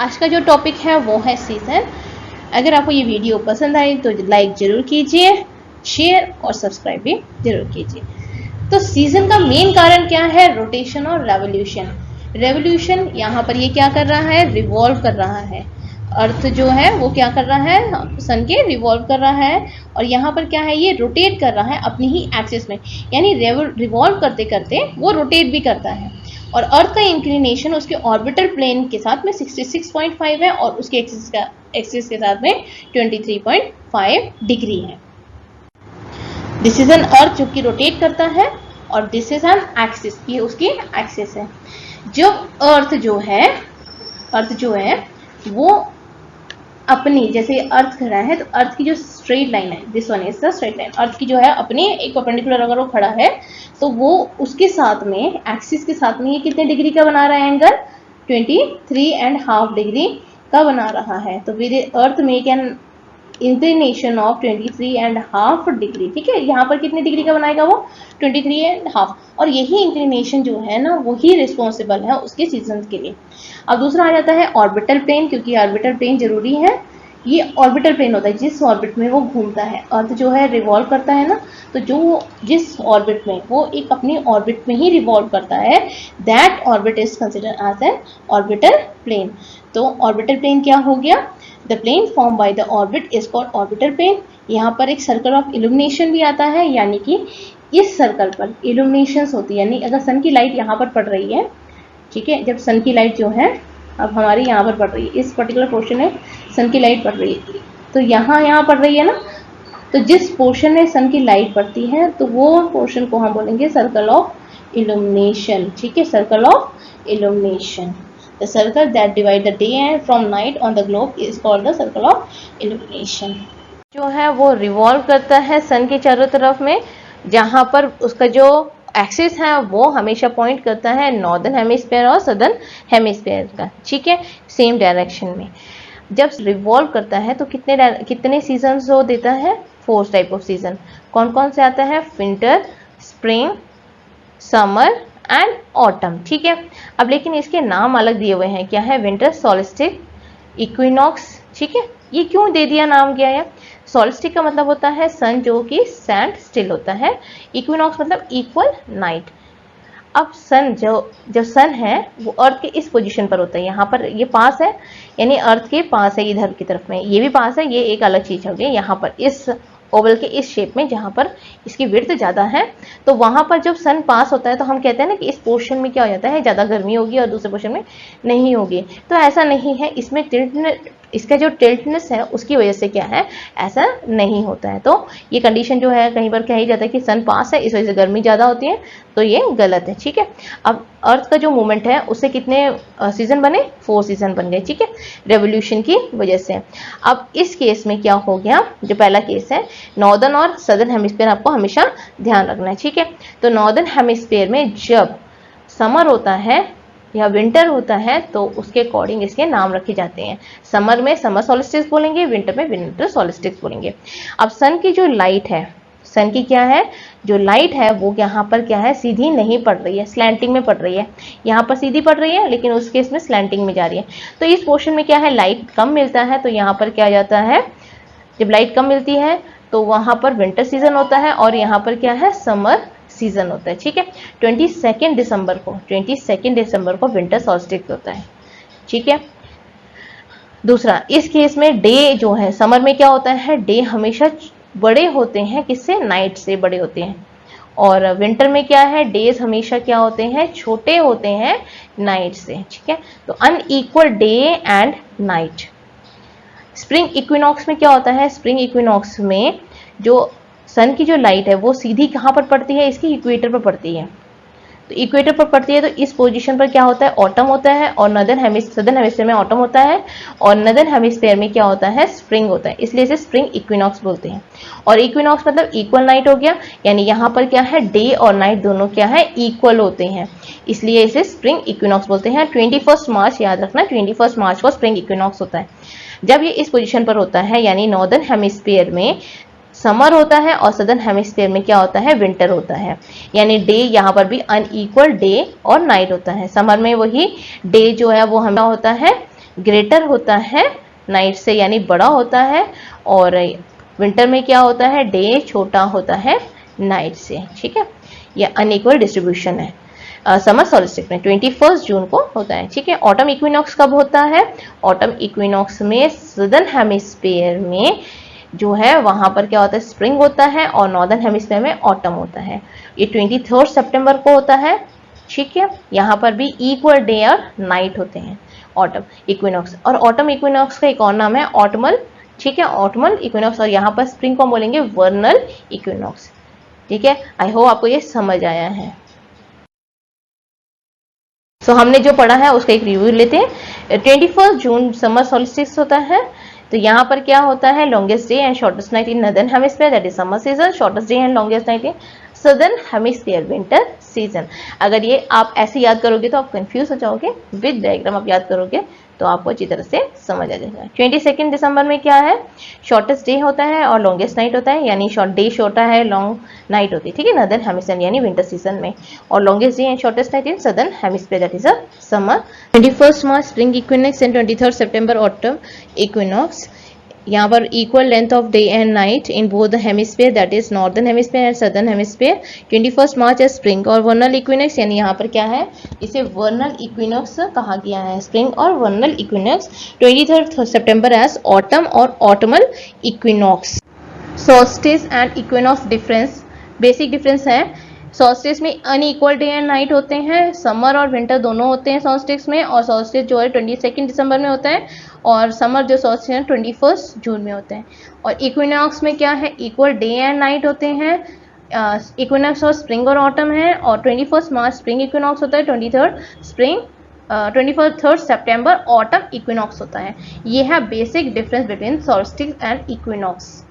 आज का जो टॉपिक है वो है सीजन। अगर आपको ये वीडियो पसंद आई तो लाइक जरूर कीजिए, शेयर और सब्सक्राइब भी जरूर कीजिए। तो सीजन का मेन कारण क्या है? रोटेशन और रेवोल्यूशन। रेवोल्यूशन यहाँ पर ये क्या कर रहा है? रिवॉल्व कर रहा है। अर्थ जो है वो क्या कर रहा है? सन के रिवॉल्व कर रहा है। और यहाँ पर क्या है? ये रोटेट कर रहा है अपनी ही एक्सिस में, यानी रिवॉल्व करते करते वो रोटेट भी करता है। और अर्थ का इंक्लिनेशन उसके ऑर्बिटल प्लेन के साथ में 66.5 है और उसके एक्सिस के साथ में 23.5 डिग्री है। दिस इज एन अर्थ जो कि रोटेट करता है और दिस इज एन एक्सिस, ये उसकी एक्सिस है। जब अर्थ जो है वो अपनी, जैसे अर्थ खड़ा है तो अर्थ की जो स्ट्रेट लाइन है, this one is the straight line, earth की जो है अपने एक परपेंडिकुलर अगर वो खड़ा है तो वो उसके साथ में एक्सिस के साथ में ये कितने डिग्री का बना रहा है एंगल? 23.5 डिग्री का बना रहा है। तो with earth make an inclination of 23.5 degree. ठीक है, यहाँ पर कितने डिग्री का बनाएगा वो? 23.5। और यही इंक्लिनेशन जो है ना वही रिस्पॉन्सिबल है उसके सीजन के लिए। अब दूसरा आ जाता है ऑर्बिटल प्लेन, क्योंकि ऑर्बिटल प्लेन जरूरी है। ये ऑर्बिटल प्लेन होता है जिस ऑर्बिट में वो घूमता है। अर्थ जो है रिवॉल्व करता है ना, तो जो जिस ऑर्बिट में वो एक अपनी ऑर्बिट में ही रिवॉल्व करता है, that orbit is considered as an orbital plane. तो ऑर्बिटल प्लेन क्या हो गया? The plane form by the orbit is called orbital plane. यहाँ पर एक सर्कल ऑफ इल्यूमिनेशन भी आता है, यानी कि इस सर्कल पर इल्यूमिनेशंस होती है। यानी अगर सन की लाइट यहाँ पर पड़ रही है, ठीक है, जब सन की लाइट जो है अब हमारी यहाँ पर पड़ रही है, इस पर्टिकुलर पोर्शन में सन की लाइट पड़ रही है, तो यहाँ पड़ रही है ना, तो जिस पोर्शन में सन की लाइट पड़ती है तो वो पोर्शन को हम बोलेंगे सर्कल ऑफ इल्यूमिनेशन। ठीक है, circle of illumination. The circle that divide the day from night on the globe is called the circle of illumination। जो है वो रिवॉल्व करता है सन के चारों तरफ में, जहाँ पर उसका जो एक्सिस है वो हमेशा पॉइंट करता है नॉर्दर्न हेमिस्फीयर और सदर्न हेमिस्फीयर का। ठीक है, सेम डायरेक्शन में। जब रिवॉल्व करता है तो कितने सीजन्स वो देता है? 4 टाइप ऑफ सीजन। कौन कौन से आता है? Winter, spring, summer and autumn. ठीक है, अब लेकिन इसके नाम अलग दिए हुए हैं। क्या है? Winter solstice, equinox. ठीक है, ये क्यों दे दिया नाम? क्या है? सोल्स्टिस का मतलब होता है सन जो कि स्टैंड स्टिल होता है। इक्विनॉक्स मतलब इक्वल नाइट। अब सन जो सन है वो अर्थ के इस पोजीशन पर होता है, यहाँ पर ये पास है, यानी अर्थ के पास है इधर की तरफ में, ये भी पास है, ये एक अलग चीज हो गई। यहाँ पर इस ओवल के इस शेप में जहाँ पर इसकी विड्थ ज़्यादा है, तो वहाँ पर जब सन पास होता है तो हम कहते हैं ना कि इस पोर्शन में क्या हो जाता है, ज़्यादा गर्मी होगी और दूसरे पोर्शन में नहीं होगी। तो ऐसा नहीं है, इसमें इसका जो टिल्टनेस है उसकी वजह से क्या है, ऐसा नहीं होता है। तो ये कंडीशन जो है कहीं पर कहा ही जाता है कि सन पास है इस वजह से गर्मी ज़्यादा होती है, तो ये गलत है। ठीक है, अब अर्थ का जो मूवमेंट है उससे कितने सीजन बने? 4 सीजन बन गए। ठीक है, रेवोल्यूशन की वजह से। अब इस केस में क्या हो गया, जो पहला केस है नॉर्दर्न और सदर्न हेमिस्फीयर, आपको हमेशा ध्यान रखना है। ठीक है, तो नॉर्दर्न हेमिस्फीयर में जब समर होता है या विंटर होता है तो उसके अकॉर्डिंग इसके नाम रखे जाते हैं। समर में समर सोल्स्टिस बोलेंगे, विंटर में विंटर सोल्स्टिस बोलेंगे। अब सन की जो लाइट है, सन की क्या है, जो लाइट है वो यहाँ पर क्या है, सीधी नहीं पड़ रही है, स्लैंटिंग में पड़ रही है। यहाँ पर सीधी पड़ रही है लेकिन उस केस में स्लैंटिंग में जा रही है। तो इस पोर्शन में क्या है, लाइट कम मिलता है, तो यहाँ पर क्या जाता है, जब लाइट कम मिलती है तो वहाँ पर विंटर सीजन होता है और यहाँ पर क्या है, समर सीजन होता है। ठीक है, 22 दिसंबर को विंटर सॉल्स्टिस होता है। ठीक है, दूसरा इस केस में डे जो है, समर में क्या होता है, डे हमेशा बड़े होते हैं, किससे? नाइट से बड़े होते हैं। और विंटर में क्या है, डेज हमेशा क्या होते हैं, छोटे होते हैं नाइट से। ठीक है, तो unequal day and night. Spring equinox में क्या होता है, स्प्रिंग इक्विनॉक्स में जो सन की जो लाइट है वो सीधी कहाँ पर पड़ती है, इसकी इक्वेटर पर पड़ती है। तो इक्वेटर पर पड़ती है तो इस पोजीशन पर क्या होता है, ऑटम होता है, और सदर्न हेमिस्फीयर में ऑटम होता है और नॉर्दर्न हेमिस्फीयर में क्या होता है, स्प्रिंग होता है, इसलिए इसे स्प्रिंग इक्विनॉक्स बोलते हैं। और इक्विनॉक्स मतलब इक्वल नाइट हो गया, यानी यहाँ पर क्या है, डे और नाइट दोनों क्या है, इक्वल होते हैं, इसलिए इसे स्प्रिंग इक्विनॉक्स बोलते हैं। 21 मार्च याद रखना, 21 मार्च को स्प्रिंग इक्विनॉक्स होता है। जब ये इस पोजीशन पर होता है, यानी नॉर्दर्न हेमिस्फीयर में समर होता है और सदर्न हेमिस्फीयर में क्या होता है, विंटर होता है। यानी डे यहाँ पर भी अनइक्वल डे और नाइट होता है। समर में वही डे जो है वो हमें होता है ग्रेटर होता है नाइट से, यानी बड़ा होता है, और विंटर में क्या होता है, डे छोटा होता है नाइट से, ठीक है। यह अनइक्वल डिस्ट्रीब्यूशन है समर सॉल्स्टिस में 21 जून को होता है, ठीक है। ऑटम इक्विनॉक्स कब होता है, ऑटम इक्विनॉक्स में सदर्न हेमिस्फीयर में जो है वहां पर क्या होता है, स्प्रिंग होता है, और नॉर्दर्न हेमिस्फीयर में ऑटम होता है। ये 23 सितंबर को होता है, ठीक है। यहाँ पर भी इक्वल डे और नाइट होते हैं ऑटम इक्विनॉक्स। और ऑटम इक्विनॉक्स का एक और नाम है ऑटमल, ठीक है, ऑटमल इक्विनॉक्स। और यहाँ पर स्प्रिंग को बोलेंगे वर्नल इक्विनॉक्स, ठीक है। आई होप आपको ये समझ आया है। सो हमने जो पढ़ा है उसका एक रिव्यू लेते हैं। 21 जून समर सॉल्स्टिस होता है। तो यहाँ पर क्या होता है, longest day and shortest night in northern hemisphere that is summer season, shortest day and longest night in southern hemisphere winter season. अगर ये आप ऐसे याद करोगे तो आप कंफ्यूज हो जाओगे, विद डायग्राम आप याद करोगे तो आपको अच्छी तरह से समझ आ जाएगा। 22 दिसंबर में क्या है, शॉर्टेस्ट डे होता है और लॉन्गेस्ट नाइट होता है, यानी शॉर्ट डे छोटा है, लॉन्ग नाइट होती है, ठीक है, नॉर्दर्न हेमिस्फीयर यानी विंटर सीजन में, और longest day and shortest night in southern hemisphere that is a summer. 21 March spring equinox and 23 September autumn equinox. यहाँ पर equal length of day and night in both the hemisphere that is northern hemisphere and southern hemisphere. 21 मार्च है spring और vernal equinox, यानी यहाँ पर क्या है, इसे वर्नल इक्विनॉक्स कहा गया है, स्प्रिंग और वर्नल इक्विनॉक्स। 23 सितंबर एज ऑटम और autumnal equinox. Solstice and equinox difference, basic difference है। सॉल्स्टिस में अनइक्वल डे एंड नाइट होते हैं, समर और विंटर दोनों होते हैं सॉल्स्टिस में, और सॉल्स्टिस जो है 22 दिसंबर में होता है, और समर जो सॉल्स्टिस है 21 जून में होते हैं। और इक्विनॉक्स में क्या है, इक्वल डे एंड नाइट होते हैं। इक्विनॉक्स और स्प्रिंग और ऑटम है, और 21 मार्च स्प्रिंग इक्विनॉक्स होता है, 23 स्प्रिंग 23 सितंबर ऑटम इक्विनॉक्स होता है। ये है basic difference between solstice and equinox.